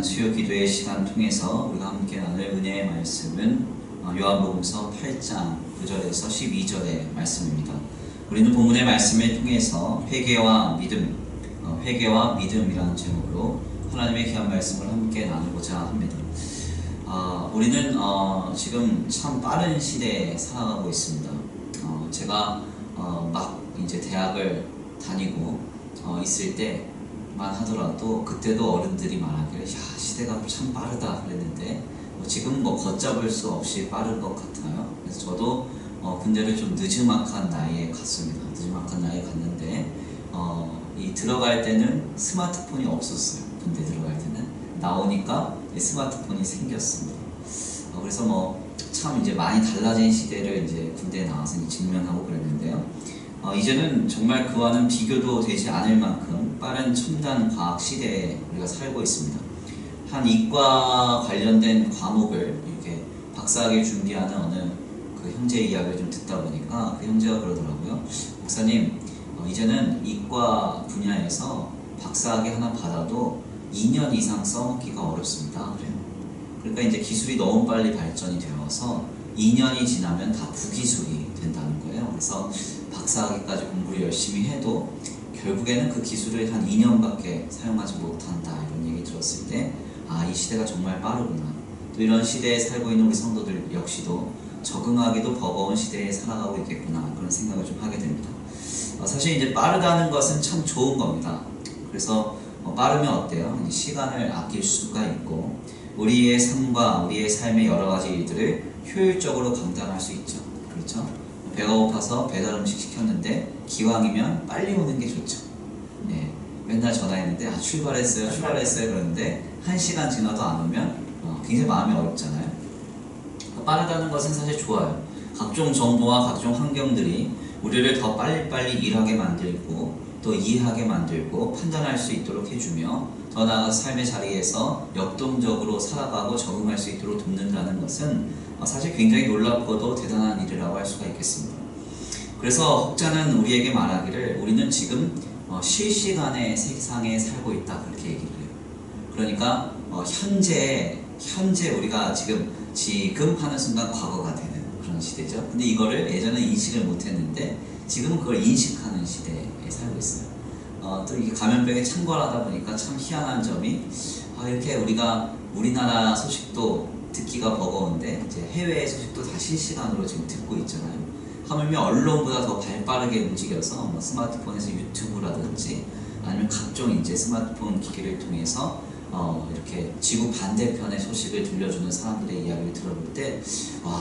시간, 수요 기도의 시간 통해서 우리가 함께 나눌 은혜의 말씀은 요한복음서 8장 9절에서 12절의 말씀입니다. 우리는 본문의 말씀을 통해서 회개와 믿음이라는 제목으로 하나님의 귀한 말씀을 함께 나누고자 합니다. 우리는 지금 참 빠른 시대에 살아가고 있습니다. 제가 막 이제 대학을 다니고 있을 때만 하더라도 그때도 어른들이 말하기를 야, 시대가 참 빠르다 그랬는데 지금 걷잡을 수 없이 빠른 것 같아요. 그래서 저도 군대를 좀 늦지막한 나이에 갔습니다. 늦지막한 나이에 갔는데 이 들어갈 때는 스마트폰이 없었어요. 군대 들어갈 때는 나오니까 스마트폰이 생겼습니다. 그래서 참 이제 많이 달라진 시대를 이제 군대에 나와서 직면하고 그랬는데요. 이제는 정말 그와는 비교도 되지 않을 만큼 빠른 첨단 과학 시대에 우리가 살고 있습니다. 한 이과 관련된 과목을 이렇게 박사학위 준비하는 어느 그 형제 이야기를 좀 듣다 보니까 그 형제가 그러더라고요. 목사님, 이제는 이과 분야에서 박사학위 하나 받아도 2년 이상 써먹기가 어렵습니다. 그래요. 그러니까 이제 기술이 너무 빨리 발전이 되어서 2년이 지나면 다 부기술이 된다는 거예요. 그래서 박사학위까지 공부를 열심히 해도 결국에는 그 기술을 한 2년밖에 사용하지 못한다, 이런 얘기 들었을 때 이 시대가 정말 빠르구나. 또 이런 시대에 살고 있는 우리 성도들 역시도 적응하기도 버거운 시대에 살아가고 있겠구나, 그런 생각을 좀 하게 됩니다. 사실 이제 빠르다는 것은 참 좋은 겁니다. 그래서 빠르면 어때요? 시간을 아낄 수가 있고 우리의 삶과 우리의 삶의 여러 가지 일들을 효율적으로 감당할 수 있죠. 그렇죠? 배가 고파서 배달 음식 시켰는데 기왕이면 빨리 오는 게 좋죠. 네, 맨날 전화했는데 출발했어요 그러는데 1시간 지나도 안 오면 굉장히 마음이 어렵잖아요. 빠르다는 것은 사실 좋아요. 각종 정보와 각종 환경들이 우리를 더 빨리빨리 일하게 만들고 또 이해하게 만들고 판단할 수 있도록 해주며 더 나아가서 삶의 자리에서 역동적으로 살아가고 적응할 수 있도록 돕는다는 것은 사실 굉장히 놀랍고도 대단한 일이라고 할 수가 있겠습니다. 그래서 혹자는 우리에게 말하기를 우리는 지금 실시간의 세상에 살고 있다, 그렇게 얘기를 해요. 그러니까 현재 우리가 지금 하는 순간 과거가 되는 그런 시대죠. 근데 이거를 예전에 인식을 못했는데 지금은 그걸 인식하는 시대에 살고 있어요. 또 이게 감염병에 창궐하다 보니까 참 희한한 점이 이렇게 우리가 우리나라 소식도 듣기가 버거운데 이제 해외 소식도 다 실시간으로 지금 듣고 있잖아요. 하물며 언론보다 더 발빠르게 움직여서 스마트폰에서 유튜브라든지 아니면 각종 이제 스마트폰 기기를 통해서 이렇게 지구 반대편의 소식을 들려주는 사람들의 이야기를 들어볼 때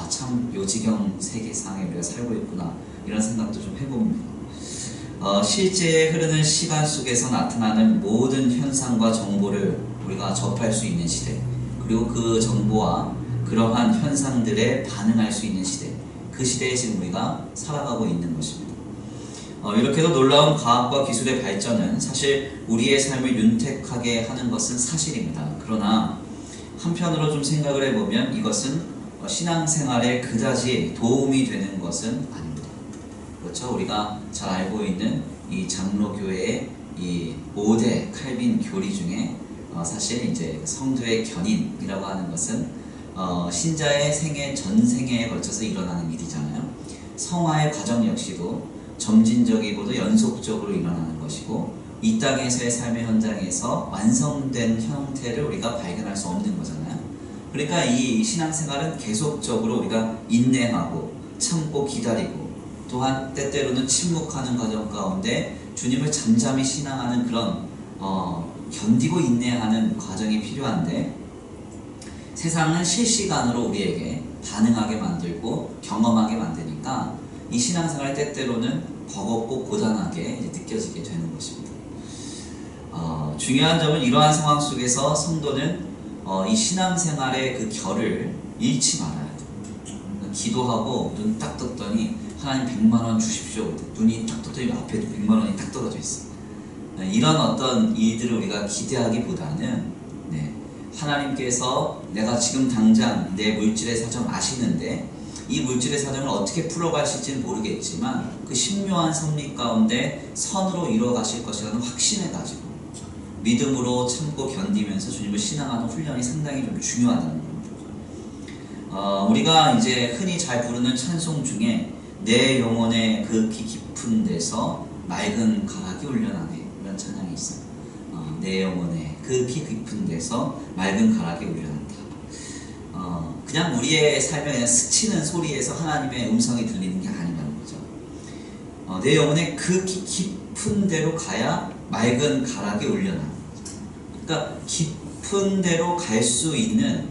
참 요지경 세계상에 우리가 살고 있구나, 이런 생각도 좀 해봅니다. 실제 흐르는 시간 속에서 나타나는 모든 현상과 정보를 우리가 접할 수 있는 시대, 그리고 그 정보와 그러한 현상들에 반응할 수 있는 시대, 그 시대에 지금 우리가 살아가고 있는 것입니다. 이렇게도 놀라운 과학과 기술의 발전은 사실 우리의 삶을 윤택하게 하는 것은 사실입니다. 그러나 한편으로 좀 생각을 해보면 이것은 신앙생활에 그다지 도움이 되는 것은 아닙니다. 그렇죠? 우리가 잘 알고 있는 이 장로교회의 이 5대 칼빈 교리 중에 사실 이제 성도의 견인이라고 하는 것은 신자의 생애 전생에 걸쳐서 일어나는 일이잖아요. 성화의 과정 역시도 점진적이고도 연속적으로 일어나는 것이고 이 땅에서의 삶의 현장에서 완성된 형태를 우리가 발견할 수 없는 거잖아요. 그러니까 이 신앙생활은 계속적으로 우리가 인내하고 참고 기다리고 또한 때때로는 침묵하는 과정 가운데 주님을 잠잠히 신앙하는 그런 견디고 인내하는 과정이 필요한데, 세상은 실시간으로 우리에게 반응하게 만들고 경험하게 만드니까 이 신앙생활 때때로는 버겁고 고단하게 느껴지게 되는 것입니다. 중요한 점은 이러한 상황 속에서 성도는 이 신앙생활의 그 결을 잃지 말아야 돼요. 기도하고 눈 딱 떴더니 하나님 100만원 주십시오. 눈이 딱 떴더니 앞에 100만원이 딱 떨어져 있어요. 이런 어떤 일들을 우리가 기대하기보다는 하나님께서 내가 지금 당장 내 물질의 사정 아시는데 이 물질의 사정을 어떻게 풀어가실지는 모르겠지만 그 신묘한 섭리 가운데 선으로 이루어가실 것이라는 확신을 가지고 믿음으로 참고 견디면서 주님을 신앙하는 훈련이 상당히 좀 중요하다는 겁니다. 우리가 이제 흔히 잘 부르는 찬송 중에 내 영혼의 그 깊은 데서 맑은 가락이 울려나네, 이런 찬양이 있어요. 내 영혼의 그 깊은 데서 맑은 가락이 울려난다. 그냥 우리의 삶에 그냥 스치는 소리에서 하나님의 음성이 들리는 게 아니라는 거죠. 내 영혼의 그 깊은 데로 가야 맑은 가락이 울려나는 거죠. 그러니까 깊은 데로 갈 수 있는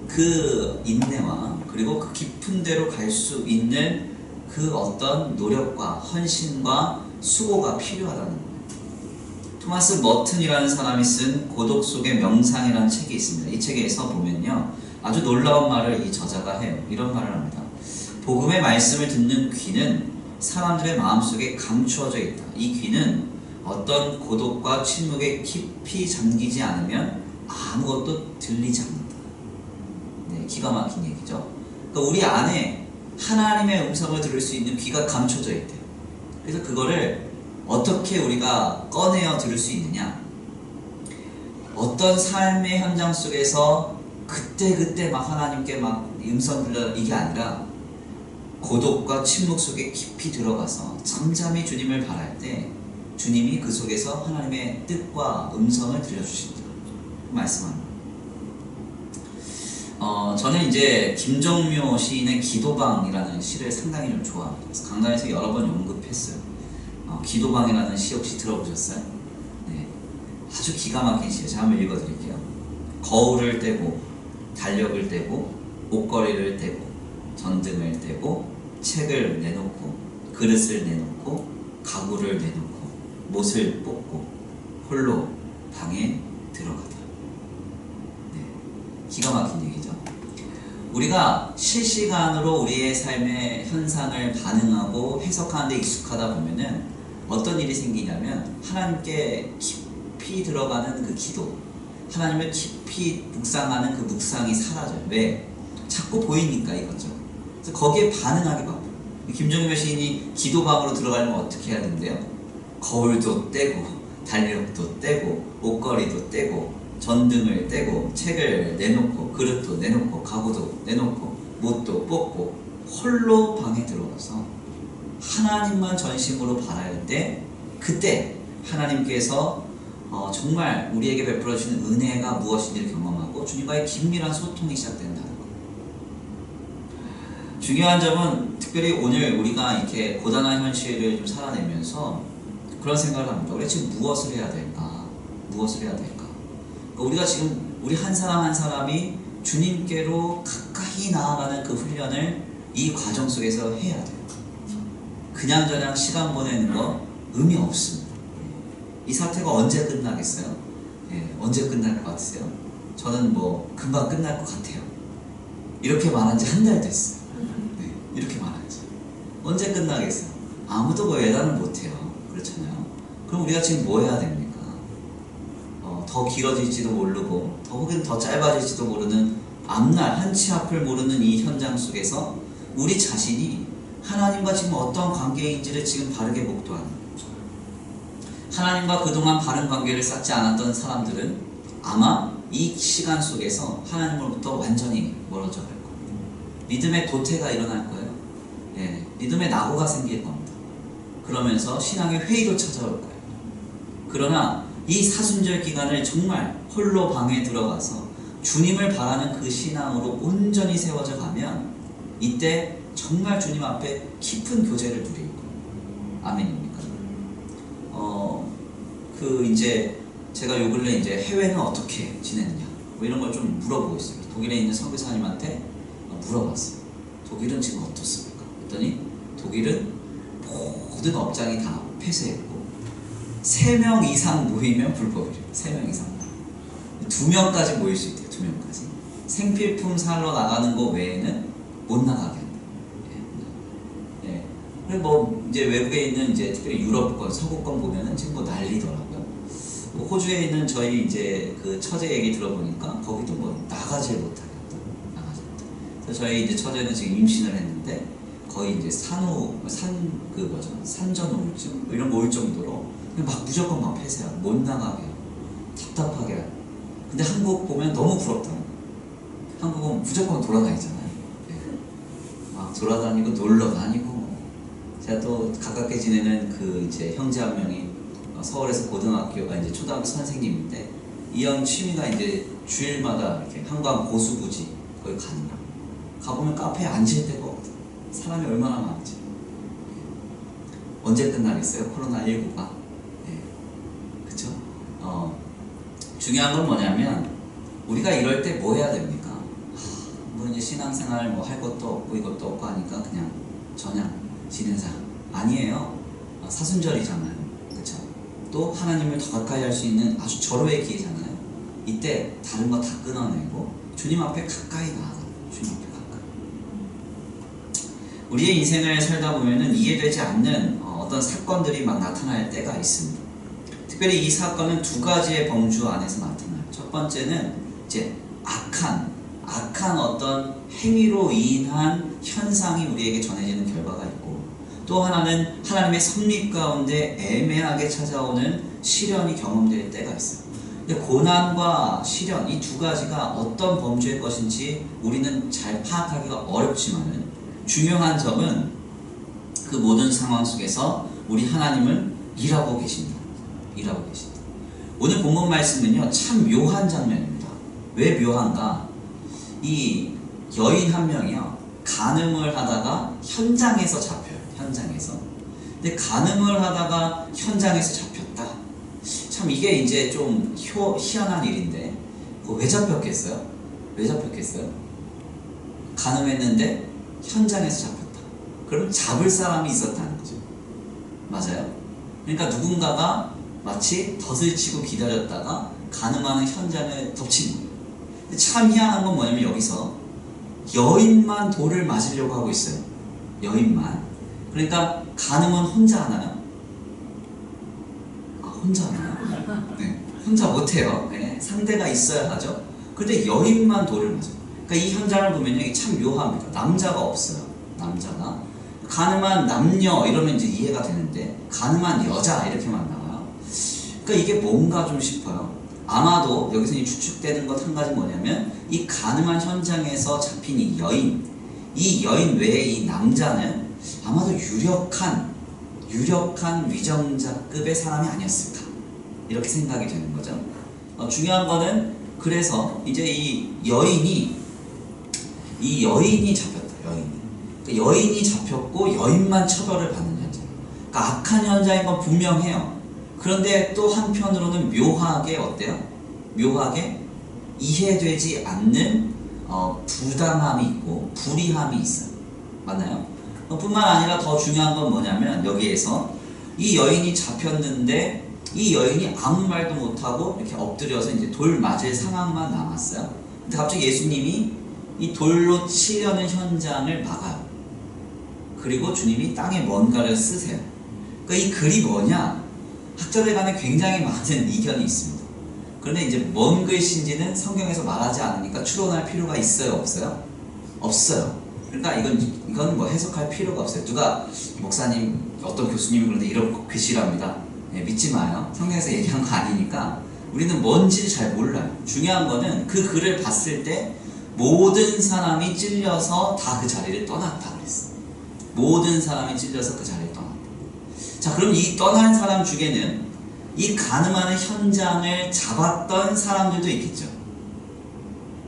그 인내와 그리고 그 깊은 데로 갈 수 있는 그 어떤 노력과 헌신과 수고가 필요하다는 거예요. 토마스 머튼이라는 사람이 쓴 고독 속의 명상이라는 책이 있습니다. 이 책에서 보면요, 아주 놀라운 말을 이 저자가 해요. 이런 말을 합니다. 복음의 말씀을 듣는 귀는 사람들의 마음속에 감추어져 있다. 이 귀는 어떤 고독과 침묵에 깊이 잠기지 않으면 아무것도 들리지 않는다. 네, 기가 막힌 얘기죠. 그러니까 우리 안에 하나님의 음성을 들을 수 있는 귀가 감춰져 있대요. 그래서 그거를 어떻게 우리가 꺼내어 들을 수 있느냐? 어떤 삶의 현장 속에서 그때 막 하나님께 막 음성 들려, 이게 아니라 고독과 침묵 속에 깊이 들어가서 잠잠히 주님을 바랄 때 주님이 그 속에서 하나님의 뜻과 음성을 들려주신다 말씀합니다. 저는 이제 김정묘 시인의 기도방이라는 시를 상당히 좀 좋아합니다. 그래서 강단에서 여러 번 연극했어요. 기도방이라는 시 혹시 들어보셨어요? 네, 아주 기가 막힌 시예요. 제가 한번 읽어드릴게요. 거울을 떼고 달력을 떼고 옷걸이를 떼고 전등을 떼고 책을 내놓고 그릇을 내놓고 가구를 내놓고 못을 뽑고 홀로 방에 들어가다. 네, 기가 막힌 얘기죠. 우리가 실시간으로 우리의 삶의 현상을 반응하고 해석하는 데 익숙하다 보면은 어떤 일이 생기냐면 하나님께 깊이 들어가는 그 기도, 하나님을 깊이 묵상하는 그 묵상이 사라져요. 왜? 자꾸 보이니까 이거죠. 그래서 거기에 반응하기 바빠요. 김정묘 시인이 기도방으로 들어가려면 어떻게 해야 되는데요? 거울도 떼고 달력도 떼고 옷걸이도 떼고 전등을 떼고 책을 내놓고 그릇도 내놓고 가구도 내놓고 못도 뽑고 홀로 방에 들어가서 하나님만 전심으로 바랄 때 그때 하나님께서 정말 우리에게 베풀어 주시는 은혜가 무엇인지를 경험하고 주님과의 긴밀한 소통이 시작된다는 것. 중요한 점은 특별히 오늘 우리가 이렇게 고단한 현실을 좀 살아내면서 그런 생각을 합니다. 우리가 지금 무엇을 해야 될까? 무엇을 해야 될까? 그러니까 우리가 지금 우리 한 사람 한 사람이 주님께로 가까이 나아가는 그 훈련을 이 과정 속에서 해야 돼요. 그냥저냥 시간 보내는 거 의미 없습니다. 이 사태가 언제 끝나겠어요? 예, 언제 끝날 것 같으세요? 저는 뭐 금방 끝날 것 같아요. 이렇게 말한 지 한 달 됐어요. 네, 이렇게 말하지. 언제 끝나겠어요? 아무도 뭐 예단을 못해요. 그렇잖아요. 그럼 우리가 지금 뭐 해야 됩니까? 더 길어질지도 모르고 혹은 더 짧아질지도 모르는 앞날 한 치 앞을 모르는 이 현장 속에서 우리 자신이 하나님과 지금 어떤 관계인지를 지금 바르게 목도하는 거죠. 하나님과 그동안 바른 관계를 쌓지 않았던 사람들은 아마 이 시간 속에서 하나님으로부터 완전히 멀어져 갈 겁니다. 믿음의 도태가 일어날 거예요. 예, 믿음의 낙오가 생길 겁니다. 그러면서 신앙의 회의로 찾아올 거예요. 그러나 이 사순절 기간을 정말 홀로 방에 들어가서 주님을 바라는 그 신앙으로 온전히 세워져 가면 이때 정말 주님 앞에 깊은 교제를 누릴 거예요. 아멘입니까? 이제 제가 요 근래 이제 해외는 어떻게 지냈느냐 뭐 이런 걸 좀 물어보고 있어요. 독일에 있는 선교사님한테 물어봤어요. 독일은 지금 어떻습니까? 그랬더니 독일은 모든 업장이 다 폐쇄했고 3명 이상 모이면 불법이래요. 3명 이상. 2명까지 모일 수 있대요. 2명까지. 생필품 사러 나가는 거 외에는 못 나가게 한다. 예. 그리고 뭐 이제 외국에 있는 이제 특별히 유럽권, 서구권 보면은 지금 뭐 난리더라고요. 호주에 있는 저희 이제 그 처제 얘기 들어보니까 거기도 뭐 나가질 못하겠다. 나가질 못하겠다. 그래서 저희 이제 처제는 지금 임신을 했는데 거의 이제 산전 우울증 뭐 이런 거 올 정도로 막 무조건 막 폐쇄하고 못 나가게 하고 다 답답하게 해요. 근데 한국 보면 너무 부럽더라고요. 한국은 무조건 돌아다니잖아요. 네. 막 돌아다니고 놀러 다니고. 제가 또 가깝게 지내는 그 이제 형제 한 명이 서울에서 고등학교가 이제 초등학교 선생님인데 이 형 취미가 이제 주일마다 이렇게 한강 고수부지 거기 가는 거. 가보면 카페에 앉을 데가 없어. 사람이 얼마나 많은지. 언제 끝나겠어요? 코로나19가. 네. 그쵸? 중요한 건 뭐냐면 우리가 이럴 때 뭐 해야 됩니까? 뭐 이제 신앙생활 뭐 할 것도 없고 이것도 없고 하니까 그냥 지내자. 아니에요. 사순절이잖아요. 그쵸? 또 하나님을 더 가까이 할 수 있는 아주 절호의 기회잖아요. 이때 다른 거 다 끊어내고 주님 앞에 가까이 나아가. 주님 앞에 가까이. 우리의 인생을 살다 보면은 이해되지 않는 어떤 사건들이 막 나타날 때가 있습니다. 특별히 이 사건은 두 가지의 범주 안에서 나타나요. 첫 번째는 이제 악한 어떤 행위로 인한 현상이 우리에게 전해지는 결과가 있고, 또 하나는 하나님의 섭리 가운데 애매하게 찾아오는 시련이 경험될 때가 있어요. 근데 고난과 시련, 이 두 가지가 어떤 범주의 것인지 우리는 잘 파악하기가 어렵지만은 중요한 점은 그 모든 상황 속에서 우리 하나님은 일하고 계십니다. 일하고 계십니다. 오늘 본문 말씀은요, 참 묘한 장면입니다. 왜 묘한가? 이 여인 한 명이요, 간음을 하다가 현장에서 잡혀요. 현장에서. 근데 간음을 하다가 현장에서 잡혔다. 참 이게 이제 좀 희한한 일인데, 왜 잡혔겠어요? 왜 잡혔겠어요? 간음했는데 현장에서 잡혔다. 그럼 잡을 사람이 있었다는 거죠. 맞아요? 그러니까 누군가가 마치 덫을 치고 기다렸다가 간음하는 현장을 덮친 거예요. 근데 참 희한한 건 뭐냐면 여기서 여인만 돌을 맞으려고 하고 있어요. 여인만. 그러니까 간음은 혼자 하나요? 혼자 하나요? 네, 혼자 못해요. 네, 상대가 있어야 하죠. 근데 여인만 돌을 맞아요. 그러니까 이 현장을 보면요, 참 묘합니다. 남자가 없어요. 남자가. 가늠한 남녀 이러면 이제 이해가 되는데 가늠한 여자 이렇게만 나와요. 그러니까 이게 뭔가 좀 싶어요. 아마도 여기서 추측되는 것 한 가지 뭐냐면 이 가늠한 현장에서 잡힌 이 여인 외에 이 남자는 아마도 유력한 위정자급의 사람이 아니었을까, 이렇게 생각이 되는 거죠. 중요한 거는 그래서 이제 이 여인이 잡혔다. 여인이 잡혔고 여인만 처벌을 받는 현장. 그러니까 악한 현장인 건 분명해요. 그런데 또 한편으로는 묘하게 어때요? 묘하게 이해되지 않는 부당함이 있고 불의함이 있어요. 맞나요? 뿐만 아니라 더 중요한 건 뭐냐면 여기에서 이 여인이 잡혔는데 이 여인이 아무 말도 못하고 이렇게 엎드려서 이제 돌 맞을 상황만 남았어요. 근데 갑자기 예수님이 이 돌로 치려는 현장을 막아요. 그리고 주님이 땅에 뭔가를 쓰세요. 그러니까 이 글이 뭐냐? 학자들 간에 굉장히 많은 이견이 있습니다. 그런데 이제 뭔 글씨인지는 성경에서 말하지 않으니까 추론할 필요가 있어요, 없어요? 없어요. 그러니까 이건 뭐 해석할 필요가 없어요. 누가 목사님, 어떤 교수님이 그런데 이런 글씨랍니다. 네, 믿지 마요. 성경에서 얘기한 거 아니니까 우리는 뭔지 잘 몰라요. 중요한 거는 그 글을 봤을 때 모든 사람이 찔려서 다 그 자리를 떠났다 그랬어. 모든 사람이 찔려서 그 자리를 떠났다. 자, 그럼 이 떠난 사람 중에는 이 간음하는 현장을 잡았던 사람들도 있겠죠.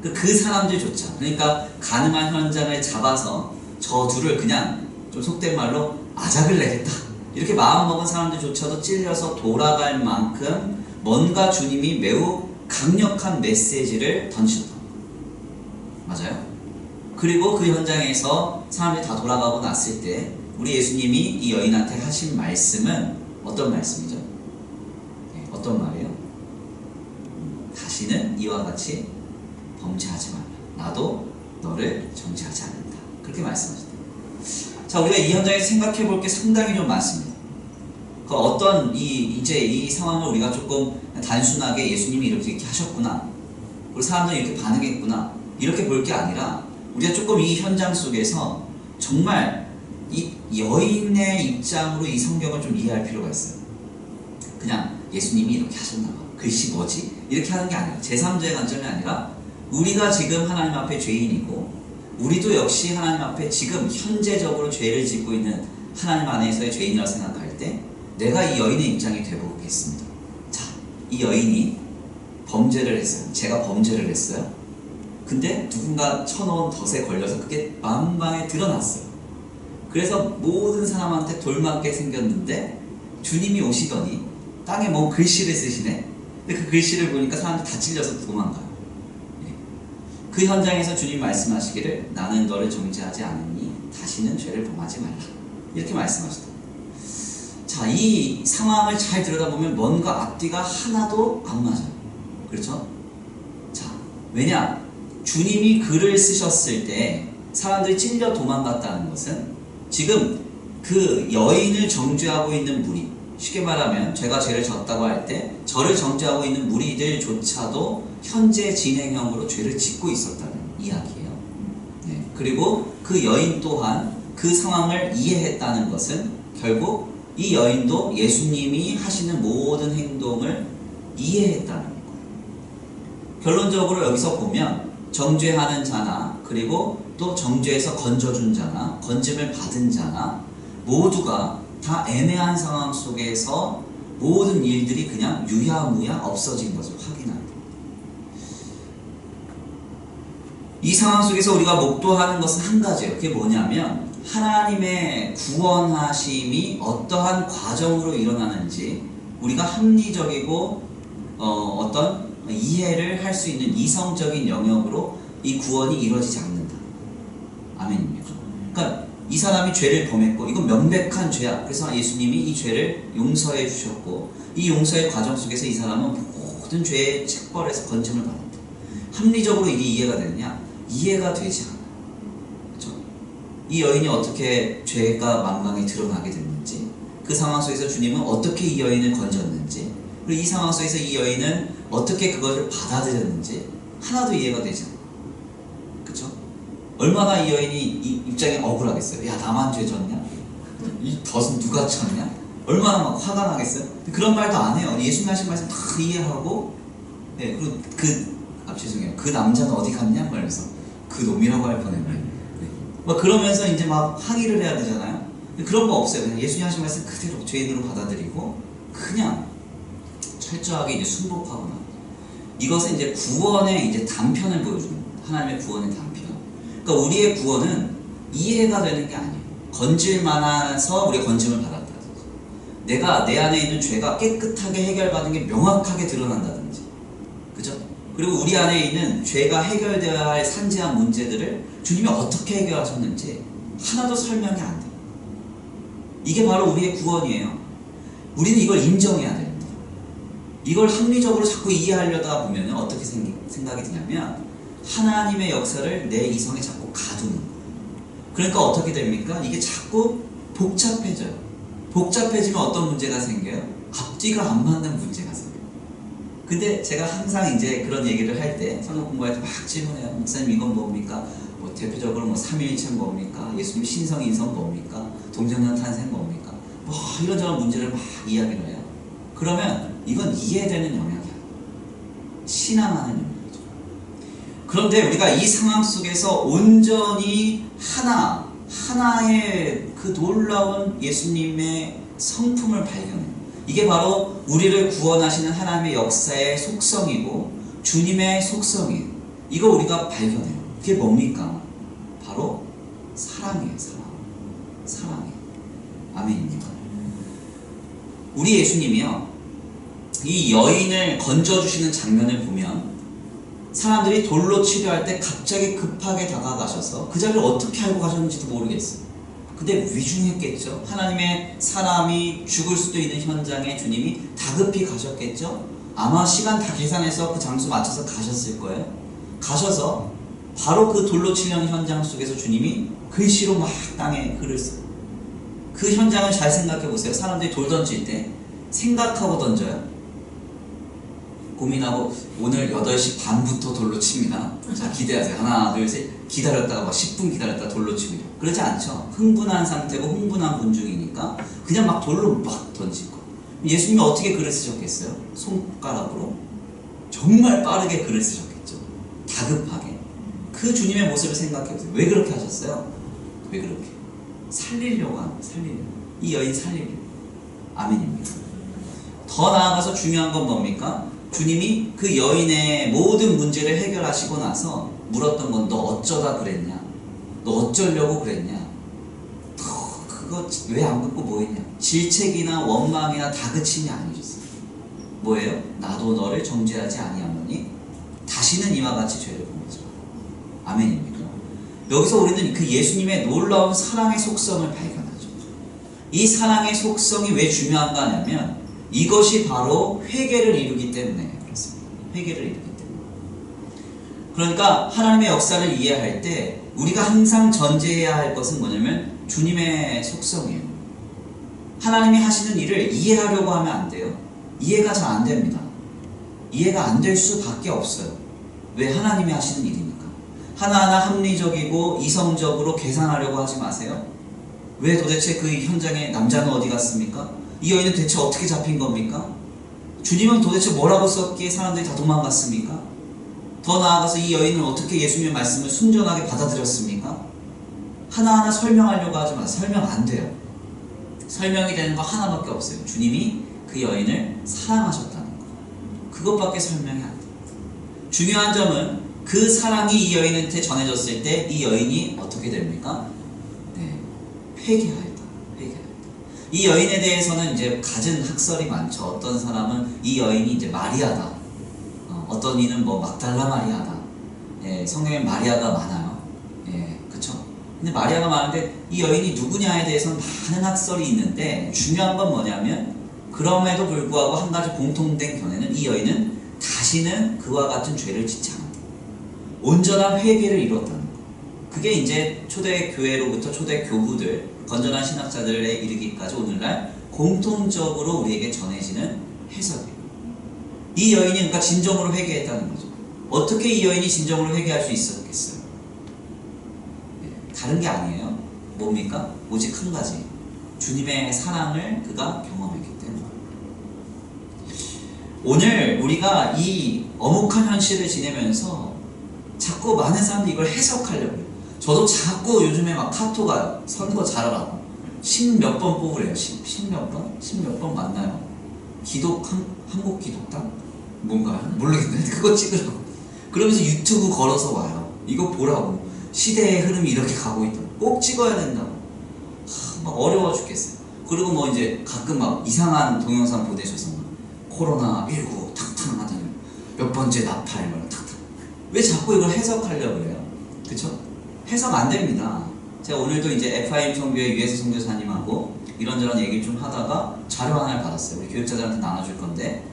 그 사람들조차, 그러니까 간음한 현장을 잡아서 저 둘을 그냥 좀 속된 말로 아작을 내겠다, 이렇게 마음먹은 사람들조차도 찔려서 돌아갈 만큼 뭔가 주님이 매우 강력한 메시지를 던지셨다. 맞아요? 그리고 그 현장에서 사람들이 다 돌아가고 났을 때 우리 예수님이 이 여인한테 하신 말씀은 어떤 말씀이죠? 네, 어떤 말이에요? 다시는 이와 같이 범죄하지 말라. 나도 너를 정죄하지 않는다. 그렇게 말씀하셨다. 자, 우리가 이 현장에서 생각해 볼 게 상당히 좀 많습니다. 그 어떤 이제 이 상황을 우리가 조금 단순하게 예수님이 이렇게 하셨구나, 그리고 사람들이 이렇게 반응했구나, 이렇게 볼 게 아니라 우리가 조금 이 현장 속에서 정말 이 여인의 입장으로 이 성경을 좀 이해할 필요가 있어요. 그냥 예수님이 이렇게 하셨나 봐, 글씨 뭐지? 이렇게 하는 게 아니라 제3자의 관점이 아니라 우리가 지금 하나님 앞에 죄인이고 우리도 역시 하나님 앞에 지금 현재적으로 죄를 짓고 있는 하나님 안에서의 죄인이라고 생각할 때 내가 이 여인의 입장이 되보겠습니다. 자, 이 여인이 범죄를 했어요. 제가 범죄를 했어요. 근데 누군가 쳐놓은 덫에 걸려서 그게 만방에 드러났어요. 그래서 모든 사람한테 돌맞게 생겼는데 주님이 오시더니 땅에 뭐 글씨를 쓰시네. 근데 그 글씨를 보니까 사람들이 다 찔려서 도망가요. 그 현장에서 주님 말씀하시기를 나는 너를 정죄하지 않으니 다시는 죄를 범하지 말라. 이렇게 말씀하시더라고요. 자, 이 상황을 잘 들여다보면 뭔가 앞뒤가 하나도 안 맞아요. 그렇죠? 자, 왜냐? 주님이 글을 쓰셨을 때 사람들이 찔려 도망갔다는 것은 지금 그 여인을 정죄하고 있는 무리, 쉽게 말하면 제가 죄를 졌다고 할 때 저를 정죄하고 있는 무리들조차도 현재 진행형으로 죄를 짓고 있었다는 이야기예요. 네. 그리고 그 여인 또한 그 상황을 이해했다는 것은 결국 이 여인도 예수님이 하시는 모든 행동을 이해했다는 거예요. 결론적으로 여기서 보면 정죄하는 자나 그리고 또 정죄에서 건져준 자나 건짐을 받은 자나 모두가 다 애매한 상황 속에서 모든 일들이 그냥 유야무야 없어진 것을 확인합니다. 이 상황 속에서 우리가 목도하는 것은 한 가지예요. 그게 뭐냐면 하나님의 구원하심이 어떠한 과정으로 일어나는지 우리가 합리적이고 어떤 이해를 할 수 있는 이성적인 영역으로 이 구원이 이루어지지 않는다. 아멘입니다. 그러니까 이 사람이 죄를 범했고 이건 명백한 죄야. 그래서 예수님이 이 죄를 용서해 주셨고 이 용서의 과정 속에서 이 사람은 모든 죄의 책벌에서 건짐을 받았다. 합리적으로 이게 이해가 되느냐? 이해가 되지 않아요. 그렇죠? 이 여인이 어떻게 죄가 만방에 드러나게 됐는지 그 상황 속에서 주님은 어떻게 이 여인을 건졌는지 그리고 이 상황 속에서 이 여인은 어떻게 그것을 받아들였는지 하나도 이해가 되지 않아요. 그렇죠? 얼마나 이 여인이 이 입장에 억울하겠어요. 야, 나만 죄 졌냐? 이 덫은 누가 쳤냐? 얼마나 막 화가 나겠어요? 그런 말도 안 해요. 예수님 하신 말씀 다 이해하고, 네, 그리고 죄송해요. 그 남자는 어디 갔냐? 말면서 그 놈이라고 할 뻔했네. 네. 막 그러면서 이제 막 항의를 해야 되잖아요. 그런 거 없어요. 그냥 예수님 하신 말씀 그대로 죄인으로 받아들이고 그냥 철저하게 이제 순복하고 나. 이것은 이제 구원의 이제 단편을 보여주는 거예요. 하나님의 구원의 단편. 그러니까 우리의 구원은 이해가 되는 게 아니에요. 건질만해서 우리가 건짐을 받았다. 내가 내 안에 있는 죄가 깨끗하게 해결받은 게 명확하게 드러난다든지, 그죠? 그리고 우리 안에 있는 죄가 해결되어야 할 산재한 문제들을 주님이 어떻게 해결하셨는지 하나도 설명이 안 돼요. 이게 바로 우리의 구원이에요. 우리는 이걸 인정해야 됩니다. 이걸 합리적으로 자꾸 이해하려다 보면 어떻게 생각이 드냐면 하나님의 역사를 내 이성에 자꾸 가두는 거예요. 그러니까 어떻게 됩니까? 이게 자꾸 복잡해져요. 복잡해지면 어떤 문제가 생겨요? 앞뒤가 안 맞는 문제가 생겨요. 근데 제가 항상 이제 그런 얘기를 할 때 성경 공부할 때 막 질문해요. 목사님 이건 뭡니까? 뭐 대표적으로 뭐 삼위일체 뭡니까? 예수님 신성 인성 뭡니까? 동정년 탄생 뭡니까? 뭐 이런저런 문제를 막 이야기를 해요. 그러면 이건 이해되는 영역이야. 신앙하는 영역이죠. 그런데 우리가 이 상황 속에서 온전히 하나의 그 놀라운 예수님의 성품을 발견해요. 이게 바로 우리를 구원하시는 하나님의 역사의 속성이고 주님의 속성이에요. 이거 우리가 발견해요. 그게 뭡니까? 바로 사랑이에요. 사랑이에요. 아멘입니다. 우리 예수님이요, 이 여인을 건져주시는 장면을 보면 사람들이 돌로 치료할 때 갑자기 급하게 다가가셔서 그 자리를 어떻게 알고 가셨는지도 모르겠어요. 근데 위중했겠죠. 하나님의 사람이 죽을 수도 있는 현장에 주님이 다급히 가셨겠죠. 아마 시간 다 계산해서 그 장소 맞춰서 가셨을 거예요. 가셔서 바로 그 돌로 치려는 현장 속에서 주님이 글씨로 막 땅에 글을 써요. 그 현장을 잘 생각해 보세요. 사람들이 돌 던질 때 생각하고 던져요. 고민하고 오늘 8시 반부터 돌로 칩니다. 자, 기대하세요. 하나, 둘, 셋. 기다렸다가 막 10분 기다렸다가 돌로 치고. 그러지 않죠. 흥분한 상태고 흥분한 분 중이니까 그냥 막 돌로 막 던질 거. 예수님이 어떻게 글을 쓰셨겠어요? 손가락으로 정말 빠르게 글을 쓰셨겠죠. 다급하게. 그 주님의 모습을 생각해보세요. 왜 그렇게 하셨어요? 왜 그렇게? 살리려고 합니다. 살리려고. 이 여인 살리려고. 아멘입니다. 더 나아가서 중요한 건 뭡니까? 주님이 그 여인의 모든 문제를 해결하시고 나서 물었던 건 너 어쩌다 그랬냐? 너 어쩌려고 그랬냐? 그거 왜 안 긋고 뭐 했냐? 질책이나 원망이나 다그침이 아니셨어요. 뭐예요? 나도 너를 정죄하지 아니하노니 다시는 이와 같이 죄를 범하지 마라. 아멘입니까? 여기서 우리는 그 예수님의 놀라운 사랑의 속성을 발견하죠. 이 사랑의 속성이 왜 중요한가 하냐면 이것이 바로 회개를 이루기 때문에 그렇습니다. 회개를 이루기 때문에. 그러니까 하나님의 역사를 이해할 때 우리가 항상 전제해야 할 것은 뭐냐면 주님의 속성이에요. 하나님이 하시는 일을 이해하려고 하면 안 돼요. 이해가 잘 안 됩니다. 이해가 안 될 수밖에 없어요. 왜? 하나님이 하시는 일이니까. 하나하나 합리적이고 이성적으로 계산하려고 하지 마세요. 왜 도대체 그 현장에 남자는 어디 갔습니까? 이 여인은 대체 어떻게 잡힌 겁니까? 주님은 도대체 뭐라고 썼기에 사람들이 다 도망갔습니까? 더 나아가서 이 여인은 어떻게 예수님의 말씀을 순전하게 받아들였습니까? 하나하나 설명하려고 하지 마세요. 설명 안 돼요. 설명이 되는 거 하나밖에 없어요. 주님이 그 여인을 사랑하셨다는 거. 그것밖에 설명이 안 돼요. 중요한 점은 그 사랑이 이 여인한테 전해졌을 때 이 여인이 어떻게 됩니까? 네, 회개하였다. 이 여인에 대해서는 이제 갖은 학설이 많죠. 어떤 사람은 이 여인이 이제 마리아다. 어떤 이는 뭐 막달라 마리아다. 예, 성경에 마리아가 많아요. 예, 그쵸? 근데 마리아가 많은데 이 여인이 누구냐에 대해서는 많은 학설이 있는데 중요한 건 뭐냐면 그럼에도 불구하고 한 가지 공통된 견해는 이 여인은 다시는 그와 같은 죄를 짓지 않았다. 온전한 회개를 이뤘다는 거. 그게 이제 초대교회로부터 초대교부들, 건전한 신학자들에 이르기까지 오늘날 공통적으로 우리에게 전해지는 해석이에요. 이 여인이 그러니까 진정으로 회개했다는 거죠. 어떻게 이 여인이 진정으로 회개할 수 있었겠어요? 다른 게 아니에요. 뭡니까? 오직 한 가지. 주님의 사랑을 그가 경험했기 때문에. 오늘 우리가 이 엄혹한 현실을 지내면서 자꾸 많은 사람들이 이걸 해석하려고 해요. 저도 자꾸 요즘에 막 카톡 와요. 선거 잘하라고. 10몇 번 뽑으래요. 10몇 번? 10몇 번 맞나요? 한국 기독당? 뭔가요? 모르겠는데 그거 찍으라고. 그러면서 유튜브 걸어서 와요. 이거 보라고. 시대의 흐름이 이렇게 가고 있다. 꼭 찍어야 된다고. 막 어려워 죽겠어요. 그리고 뭐 이제 가끔 막 이상한 동영상 보내셔서 막 코로나19 탁탁 하더니 몇 번째 나팔 막 탁탁. 왜 자꾸 이걸 해석하려고 그래요? 그쵸? 해석 안 됩니다. 제가 오늘도 이제 FIM 성교회 유해서 선교사님하고 이런저런 얘기를 좀 하다가 자료 하나를 받았어요. 우리 교육자들한테 나눠줄 건데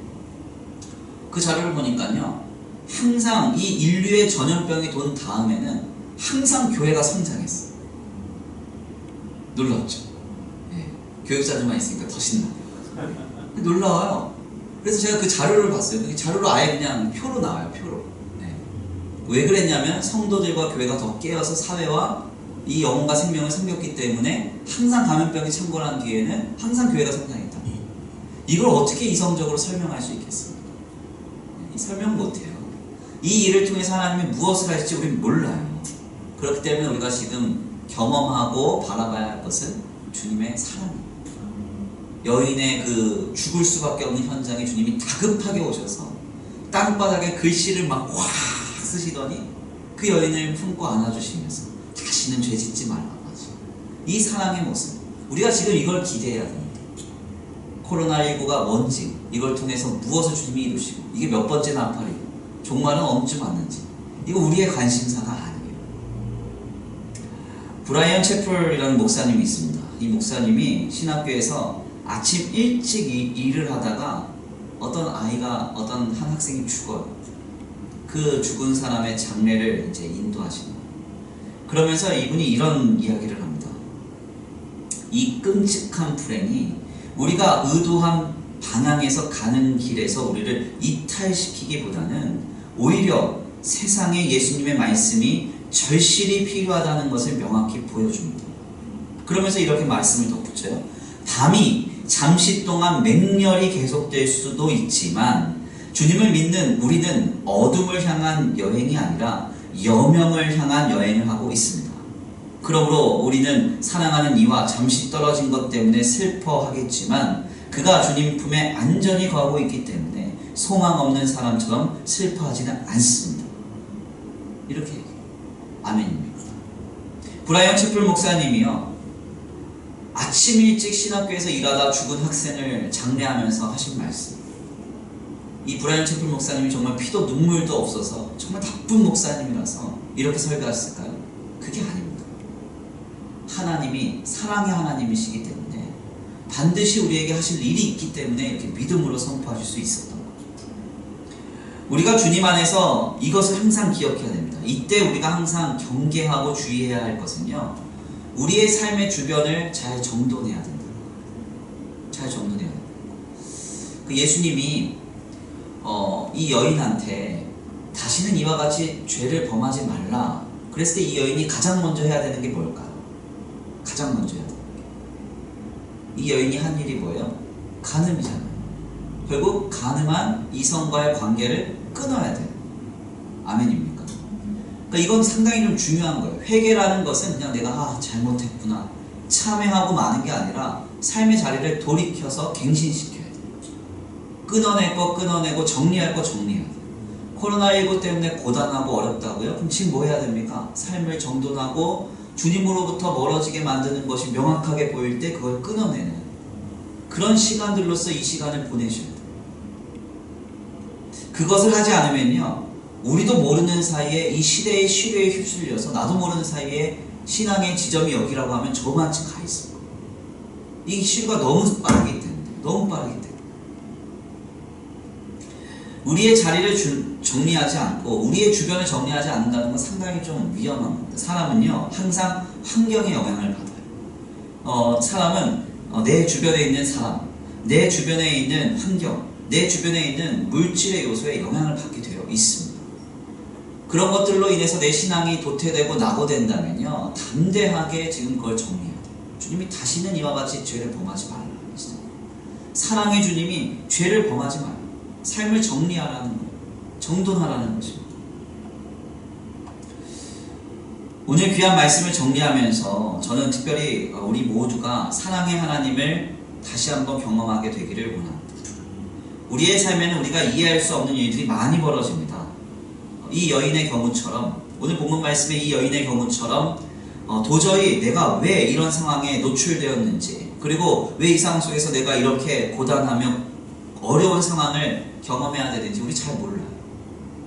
그 자료를 보니까요. 항상 이 인류의 전염병이 돈 다음에는 항상 교회가 성장했어요. 놀랍죠? 네. 교육자들만 있으니까 더 신나요. 놀라워요. 그래서 제가 그 자료를 봤어요. 그 자료로 아예 그냥 표로 나와요. 표로. 네. 왜 그랬냐면 성도들과 교회가 더 깨어서 사회와 이 영혼과 생명을 섬겼기 때문에 항상 감염병이 창궐한 뒤에는 항상 교회가 성장했다. 이걸 어떻게 이성적으로 설명할 수 있겠습니까? 설명 못해요. 이 일을 통해서 하나님이 무엇을 하실지 우리는 몰라요. 그렇기 때문에 우리가 지금 경험하고 바라봐야 할 것은 주님의 사랑입니다. 여인의 그 죽을 수밖에 없는 현장에 주님이 다급하게 오셔서 땅바닥에 글씨를 막 확 쓰시더니 그 여인을 품고 안아주시면서 다시는 죄 짓지 말라고 하죠. 이 사랑의 모습, 우리가 지금 이걸 기대해야 됩니다. 코로나19가 뭔지, 이걸 통해서 무엇을 주님이 이루시고 이게 몇 번째 나팔이고 종말은 언제 왔는지, 이거 우리의 관심사가 아니에요. 브라이언 채플이라는 목사님이 있습니다. 이 목사님이 신학교에서 아침 일찍 일을 하다가 어떤 한 학생이 죽어요. 그 죽은 사람의 장례를 이제 인도하시는 거예요. 그러면서 이분이 이런 이야기를 합니다. 이 끔찍한 불행이 우리가 의도한 방향에서 가는 길에서 우리를 이탈시키기보다는 오히려 세상에 예수님의 말씀이 절실히 필요하다는 것을 명확히 보여줍니다. 그러면서 이렇게 말씀을 덧붙여요. 밤이 잠시 동안 맹렬히 계속될 수도 있지만 주님을 믿는 우리는 어둠을 향한 여행이 아니라 여명을 향한 여행을 하고 있습니다. 그러므로 우리는 사랑하는 이와 잠시 떨어진 것 때문에 슬퍼하겠지만 그가 주님 품에 안전히 거하고 있기 때문에 소망 없는 사람처럼 슬퍼하지는 않습니다. 이렇게 얘기해요. 아멘입니다. 브라이언 채플 목사님이요, 아침 일찍 신학교에서 일하다 죽은 학생을 장례하면서 하신 말씀. 이 브라이언 채플 목사님이 정말 피도 눈물도 없어서 정말 나쁜 목사님이라서 이렇게 설교했을까요? 그게 아닙니다. 하나님이 사랑의 하나님이시기 때문에 반드시 우리에게 하실 일이 있기 때문에 이렇게 믿음으로 선포하실 수 있었던 거죠. 우리가 주님 안에서 이것을 항상 기억해야 됩니다. 이때 우리가 항상 경계하고 주의해야 할 것은요, 우리의 삶의 주변을 잘 정돈해야 된다. 잘 정돈해야 된다. 그 예수님이 이 여인한테 다시는 이와 같이 죄를 범하지 말라 그랬을 때 이 여인이 가장 먼저 해야 되는 게 뭘까요? 가장 먼저 해야 되는 게, 이 여인이 한 일이 뭐예요? 간음이잖아요. 결국 간음한 이성과의 관계를 끊어야 돼요. 아멘입니까? 그러니까 이건 상당히 좀 중요한 거예요. 회개라는 것은 그냥 내가 잘못했구나 참회하고 마는 게 아니라 삶의 자리를 돌이켜서 갱신시켜야 돼요. 끊어낼 거 끊어내고 정리할 거 정리해야 돼요. 코로나19 때문에 고단하고 어렵다고요? 그럼 지금 뭐 해야 됩니까? 삶을 정돈하고 주님으로부터 멀어지게 만드는 것이 명확하게 보일 때 그걸 끊어내는 그런 시간들로서 이 시간을 보내셔야 돼요. 그것을 하지 않으면요, 우리도 모르는 사이에 이 시대의 시류에 휩쓸려서 나도 모르는 사이에 신앙의 지점이 여기라고 하면 저만치 가 있을 거예요. 이 시류가 너무 빠르기 때문에, 너무 빠르기 때문에. 우리의 자리를 정리하지 않고 우리의 주변을 정리하지 않는다는 건 상당히 좀 위험한 겁니다. 사람은요, 항상 환경의 영향을 받아요. 사람은 내 주변에 있는 사람, 내 주변에 있는 환경, 내 주변에 있는 물질의 요소에 영향을 받게 되어 있습니다. 그런 것들로 인해서 내 신앙이 도태되고 낙오된다면요, 담대하게 지금 그걸 정리해야 돼요. 주님이 다시는 이와 같이 죄를 범하지 말라 하시잖아요. 사랑의 주님이 죄를 범하지 말라, 삶을 정리하라는 거예요. 정돈하라는 것입니다. 오늘 귀한 말씀을 정리하면서 저는 특별히 우리 모두가 사랑의 하나님을 다시 한번 경험하게 되기를 원합니다. 우리의 삶에는 우리가 이해할 수 없는 일들이 많이 벌어집니다. 이 여인의 경우처럼, 오늘 본문 말씀의 이 여인의 경우처럼 도저히 내가 왜 이런 상황에 노출되었는지, 그리고 왜 이 상황 속에서 내가 이렇게 고단하며 어려운 상황을 경험해야 되는지 우리 잘 몰라요.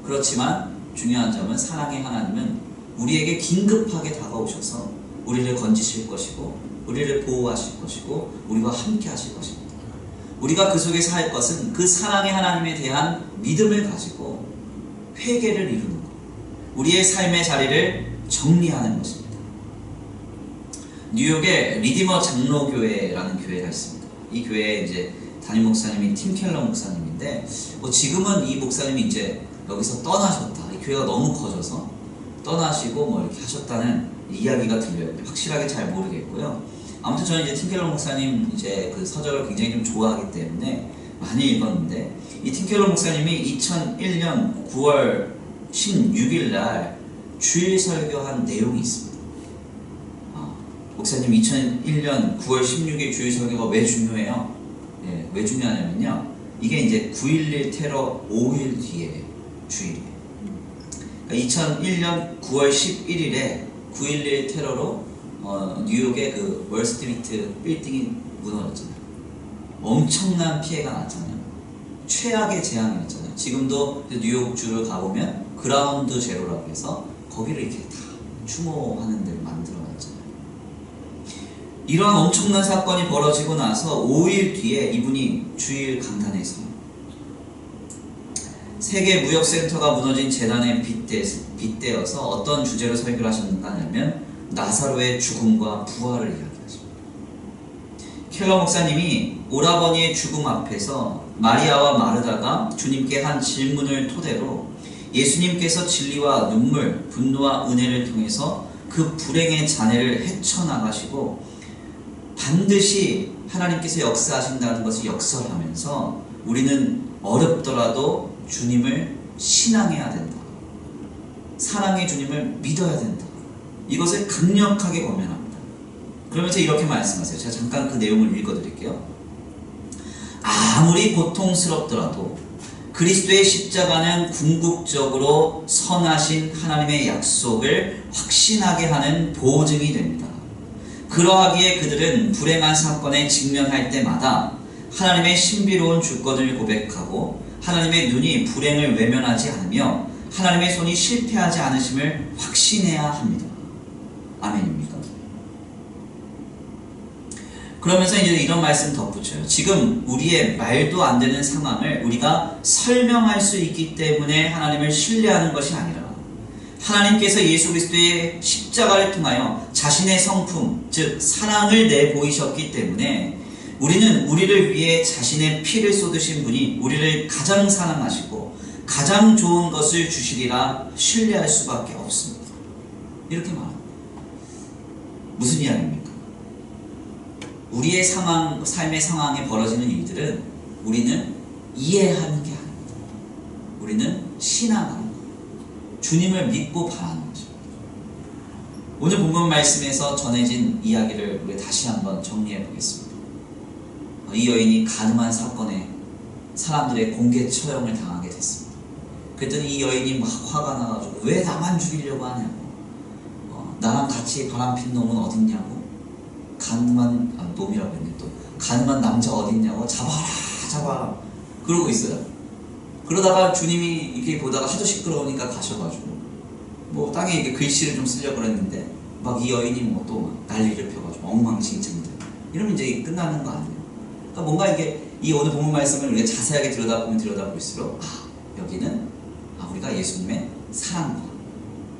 그렇지만 중요한 점은 사랑의 하나님은 우리에게 긴급하게 다가오셔서 우리를 건지실 것이고 우리를 보호하실 것이고 우리와 함께 하실 것입니다. 우리가 그 속에서 할 것은 그 사랑의 하나님에 대한 믿음을 가지고 회개를 이루는 것, 우리의 삶의 자리를 정리하는 것입니다. 뉴욕에 리디머 장로교회라는 교회가 있습니다. 이 교회에 이제 담임 목사님이 팀 켈러 목사님인데, 지금은 이 목사님이 이제 여기서 떠나셨다, 이 교회가 너무 커져서 떠나시고 이렇게 하셨다는 이야기가 들려요. 확실하게 잘 모르겠고요. 아무튼 저는 이제 팀 켈러 목사님 이제 그 서적을 굉장히 좀 좋아하기 때문에 많이 읽었는데, 이 팀 켈러 목사님이 2001년 9월 16일 날 주일 설교한 내용이 있습니다. 목사님 2001년 9월 16일 주일 설교가 왜 중요해요? 왜 중요하냐면요, 이게 이제 9.11 테러 5일 뒤에 주일이에요. 그러니까 2001년 9월 11일에 9.11 테러로 뉴욕의 그 월스트리트 빌딩이 무너졌잖아요. 엄청난 피해가 났잖아요. 최악의 재앙이었잖아요. 지금도 뉴욕주를 가보면 그라운드 제로라고 해서 거기를 이렇게 다 추모하는 데를 만들어놨잖아요. 이러한 엄청난 사건이 벌어지고 나서 5일 뒤에 이분이 주일 강단에 서요. 세계 무역센터가 무너진 재난에 빗대어서 어떤 주제로 설교를 하셨는가 하면 나사로의 죽음과 부활을 이야기하십니다. 켈러 목사님이 오라버니의 죽음 앞에서 마리아와 마르다가 주님께 한 질문을 토대로 예수님께서 진리와 눈물, 분노와 은혜를 통해서 그 불행의 잔해를 헤쳐나가시고 반드시 하나님께서 역사하신다는 것을 역설하면서 우리는 어렵더라도 주님을 신앙해야 된다. 사랑의 주님을 믿어야 된다. 이것을 강력하게 권면합니다. 그러면서 이렇게 말씀하세요. 제가 잠깐 그 내용을 읽어드릴게요. 아무리 고통스럽더라도 그리스도의 십자가는 궁극적으로 선하신 하나님의 약속을 확신하게 하는 보증이 됩니다. 그러하기에 그들은 불행한 사건에 직면할 때마다 하나님의 신비로운 주권을 고백하고 하나님의 눈이 불행을 외면하지 않으며 하나님의 손이 실패하지 않으심을 확신해야 합니다. 아멘입니까? 그러면서 이제 이런 말씀 덧붙여요. 지금 우리의 말도 안 되는 상황을 우리가 설명할 수 있기 때문에 하나님을 신뢰하는 것이 아니라 하나님께서 예수 그리스도의 십자가를 통하여 자신의 성품, 즉 사랑을 내보이셨기 때문에 우리는 우리를 위해 자신의 피를 쏟으신 분이 우리를 가장 사랑하시고 가장 좋은 것을 주시리라 신뢰할 수밖에 없습니다. 이렇게 말합니다. 무슨 이야기입니까? 우리의 상황, 삶의 상황에 벌어지는 일들은 우리는 이해하는 게 아닙니다. 우리는 신앙하는 거예요. 주님을 믿고 바라는 것입니다. 오늘 본문 말씀에서 전해진 이야기를 우리 다시 한번 정리해 보겠습니다. 이 여인이 가늠한 사건에 사람들의 공개 처형을 당하게 됐습니다. 그랬더니 이 여인이 막 화가 나가지고 왜 나만 죽이려고 하냐고, 나랑 같이 바람핀 놈은 어딨냐고, 가늠한 놈이라고 했네, 또 가늠한 남자 어딨냐고, 잡아라 그러고 있어요. 그러다가 주님이 이렇게 보다가 하도 시끄러우니까 가셔가지고 뭐 땅에 이렇게 글씨를 좀 쓰려고 그랬는데 막 이 여인이 뭐 또 난리를 펴가지고 엉망진창들 이러면 이제 끝나는 거 아니에요. 그러니까 뭔가 이게 이 오늘 본문 말씀을 우리가 자세하게 들여다볼수록 여기는 우리가 예수님의 사랑과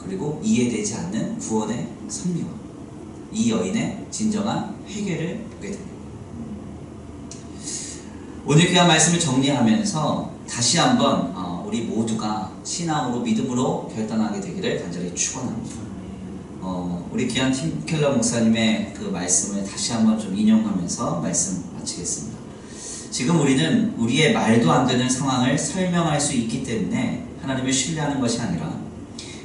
그리고 이해되지 않는 구원의 섭리와 이 여인의 진정한 회개를 보게 됩니다. 오늘 귀한 말씀을 정리하면서 다시 한번 우리 모두가 신앙으로 믿음으로 결단하게 되기를 간절히 축원합니다. 우리 귀한 팀 켈러 목사님의 그 말씀을 다시 한번 좀 인용하면서 말씀 마치겠습니다. 지금 우리는 우리의 말도 안 되는 상황을 설명할 수 있기 때문에 하나님을 신뢰하는 것이 아니라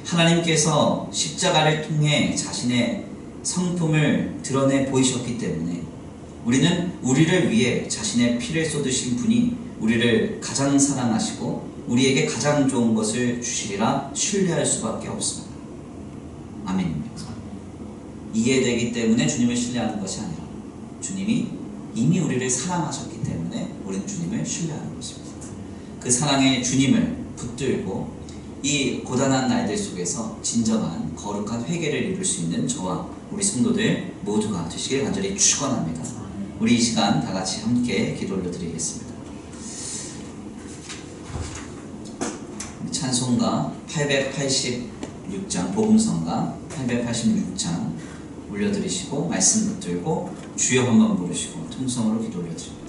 하나님께서 십자가를 통해 자신의 성품을 드러내 보이셨기 때문에 우리는 우리를 위해 자신의 피를 쏟으신 분이 우리를 가장 사랑하시고 우리에게 가장 좋은 것을 주시리라 신뢰할 수밖에 없습니다. 아멘입니다. 이해되기 때문에 주님을 신뢰하는 것이 아니라 주님이 이미 우리를 사랑하셨기 때문에 우리는 주님을 신뢰하는 것입니다. 그 사랑의 주님을 붙들고 이 고단한 날들 속에서 진정한 거룩한 회개를 이룰 수 있는 저와 우리 성도들 모두가 되시길 간절히 축원합니다. 우리 이 시간 다 같이 함께 기도 올려드리겠습니다. 찬송가 886장, 복음성가 886장 올려드리시고 말씀 붙들고 주여 한번 부르시고 통성으로 기도 올려드립니다.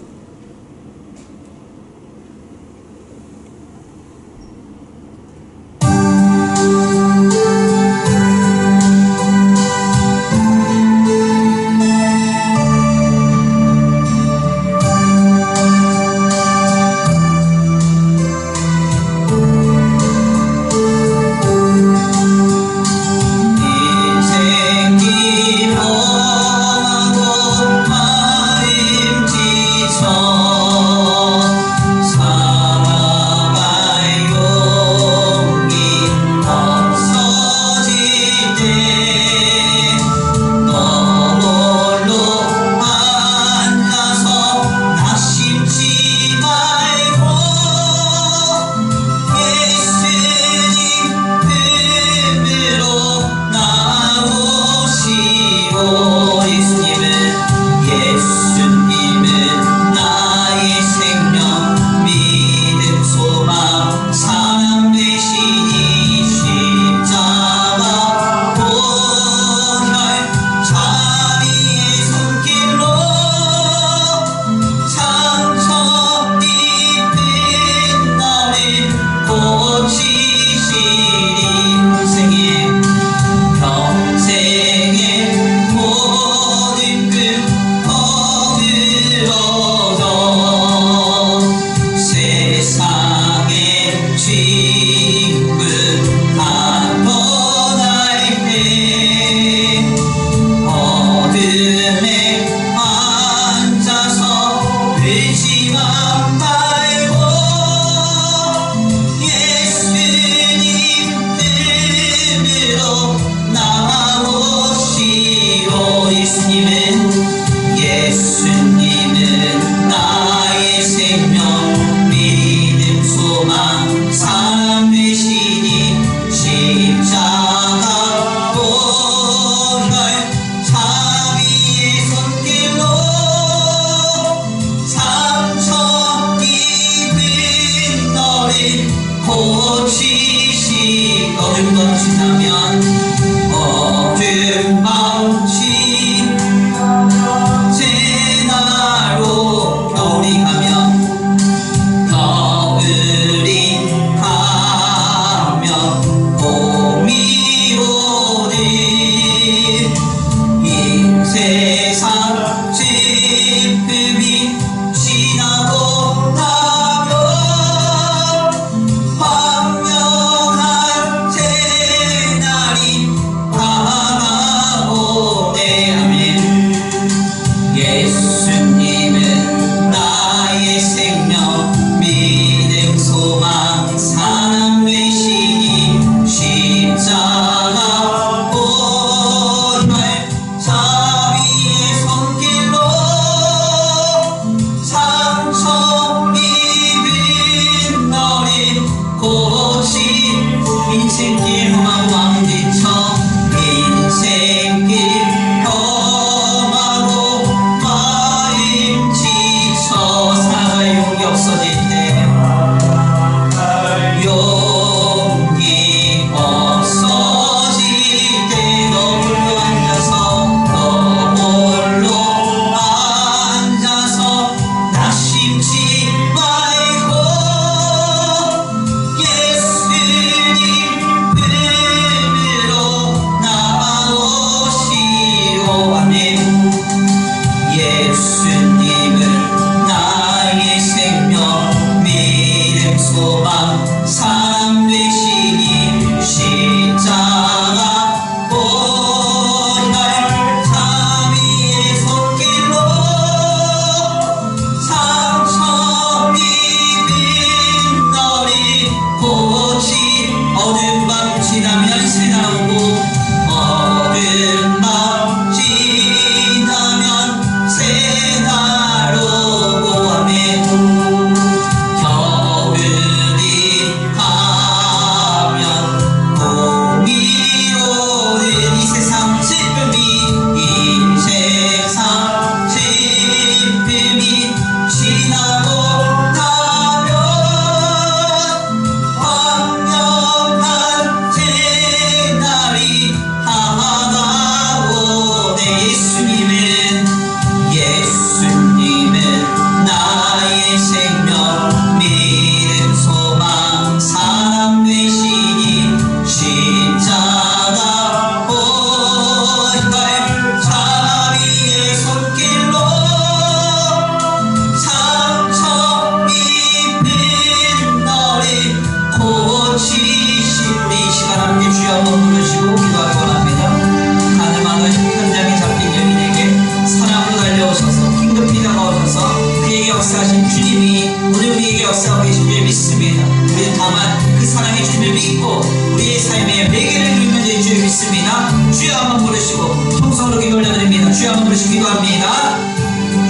기도합니다. 주여 한번 부르시고 통성으로 기도 올려드립니다. 주여 한번 부르시고 기도합니다.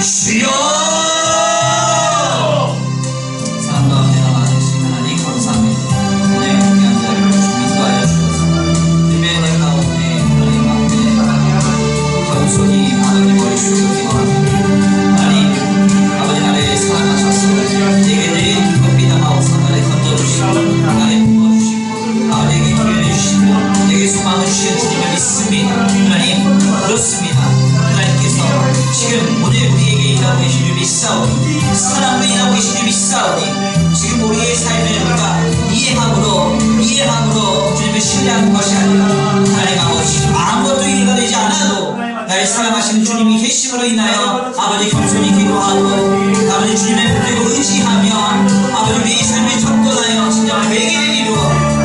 주여. 사랑 가운데가 많으신 하나님 감사합니다. 오늘 귀한 자리를 주님도 알려주셔서 주님의 은혜 가운데 하나님 앞에 겸손히 아버지 머리 숙이고 기도합니다. 하나님 아버지 나를 사랑하셔서 내게 늘 기쁨이 담아오사 나를 건져주시고 나를 품어주시고 아버지에게 기회를 주시고 내게 소망을 주시는 주님을 믿습니다. 하나님 그렇습니다. 하나님께서 지금 오늘 우리에게 일하고 계신 줄 믿사오니 사랑으로 일하고 계신 줄 믿사오니 지금 우리의 삶을 우리가 이해함으로 주님을 신뢰하는 것이 아니라 하나님 아버지 아무것도 이해가 되지 않아도 나를 사랑하시는 주님이 계심으로 인하여 아버지 겸손히 기도하고 아버지 주님의 붙들고 의지하며 아버지 우리의 삶을 접근하여 진정한 회개를 이루어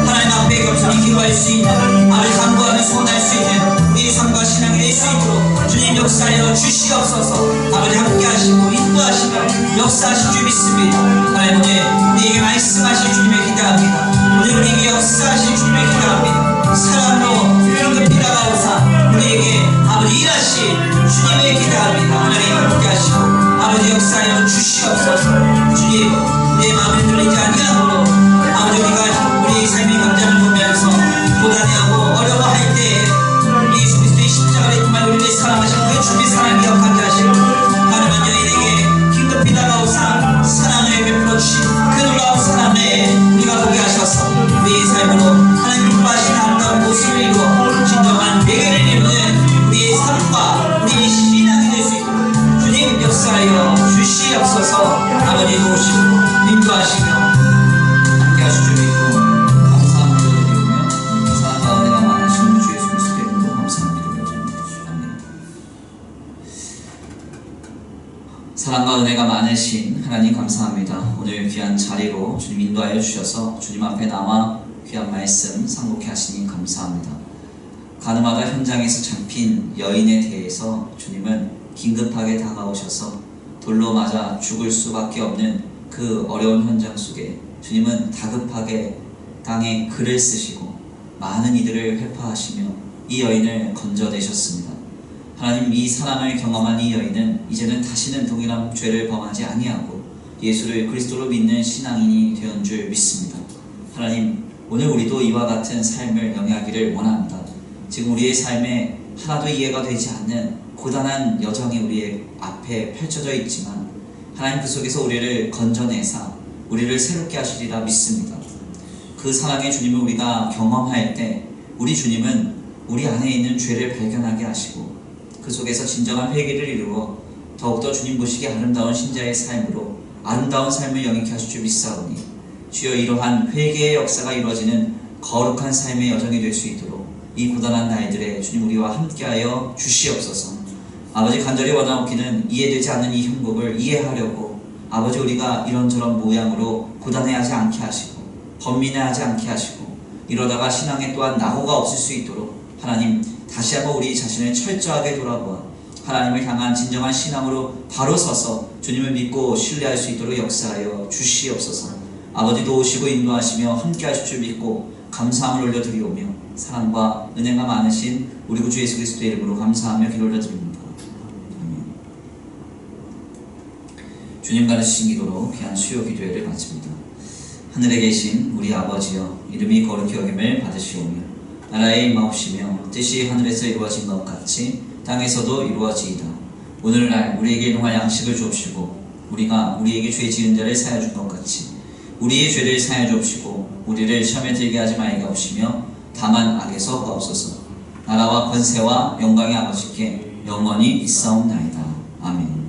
하나님 앞에 겸손히 기도할 수 있는 아버지 간구하는 소원할 수 있는 우리의 삶과 신앙이 될 수 있도록 주님 역사하여 주시옵소서. 아버지 함께 하시고 인도하시며 역사하실 줄 믿습니다. 하나님 오늘 우리에게 말씀하실 주님을 기대합니다. 오늘 우리에게 역사하실 주님을 기대합니다. 사랑으로 긴급히 다가오사 우리에게 아버지 일하실 주님을 기대합니다. 하나님 함께 하시고 아버지 역사하여 주시옵소서. 주님 내 마음을 들리지 아니하므로 아버지 우리가 우리의 삶의 감정을 보면서 고단해하고 어려워할 때 예수 그리스도의 십자가를 통한 우리를 사랑하신 그 주님의 사랑을 기억하게 하시고 하나님 여인에게 긴급히 다가오사 사랑을 베풀어 주신 그 놀라운 사랑을 우리가 보게 하셔서 우리의 삶으로 하나님 기뻐하시는 아름다운 모습을 이루어 진정한 회개를 이루는 우리의 삶과 우리의 신앙이 될 수 있도록 주님 역사하여 주시옵소서. 아버지 도우시고 인도하시며 함께 하실 줄 믿고 감사함을 드리며 사랑 가운데가 많으신 주 예수 그리스도의 이름으로 감사합니다. 아멘. 사랑과 은혜가 많으신 하나님 감사합니다. 오늘 귀한 자리로 주님 인도하여 주셔서 주님 앞에 나와 귀한 말씀 상고케 하시니 감사합니다. 가늠하다 현장에서 잡힌 여인에 대해서 주님은 긴급하게 다가오셔서 돌로 맞아 죽을 수밖에 없는 그 어려운 현장 속에 주님은 다급하게 땅에 글을 쓰시고 많은 이들을 회파하시며 이 여인을 건져내셨습니다. 하나님 이 사랑을 경험한 이 여인은 이제는 다시는 동일한 죄를 범하지 아니하고 예수를 그리스도로 믿는 신앙인이 되었는 줄 믿습니다. 하나님 오늘 우리도 이와 같은 삶을 영위하기를 원합니다. 지금 우리의 삶에 하나도 이해가 되지 않는 고단한 여정이 우리의 앞에 펼쳐져 있지만 하나님 그 속에서 우리를 건져내사 우리를 새롭게 하시리라 믿습니다. 그 사랑의 주님을 우리가 경험할 때 우리 주님은 우리 안에 있는 죄를 발견하게 하시고 그 속에서 진정한 회개를 이루어 더욱더 주님 보시기에 아름다운 신자의 삶으로 아름다운 삶을 영위케 하실 줄 믿사오니 주여 이러한 회개의 역사가 이루어지는 거룩한 삶의 여정이 될 수 있도록 이 고단한 날들에 주님 우리와 함께하여 주시옵소서. 아버지 간절히 원하옵기는 이해되지 않는 이 형국을 이해하려고 아버지 우리가 이런저런 모양으로 고단해하지 않게 하시고 번민해하지 않게 하시고 이러다가 신앙에 또한 낙오가 없을 수 있도록 하나님 다시 한번 우리 자신을 철저하게 돌아보아 하나님을 향한 진정한 신앙으로 바로 서서 주님을 믿고 신뢰할 수 있도록 역사하여 주시옵소서. 아버지 도우시고 인도하시며 함께 하실 줄 믿고 감사함을 올려드리오며 사랑과 은혜가 많으신 우리 구주 예수 그리스도의 이름으로 감사하며 기도 올려드립니다. 아멘. 주님 가르치신 기도로 귀한 수요 기도회를 마칩니다. 하늘에 계신 우리 아버지여 이름이 거룩히 여김을 받으시오며 나라의 임하옵시며 뜻이 하늘에서 이루어진 것 같이 땅에서도 이루어지이다. 오늘날 우리에게 일용할 양식을 주옵시고 우리가 우리에게 죄 지은 자를 사하여 준 것 같이 우리의 죄를 사하여 주옵시고 우리를 시험에 들게 하지 말게 하옵시며 다만 악에서 구하옵소서. 나라와 권세와 영광의 아버지께 영원히 있사옵나이다. 아멘.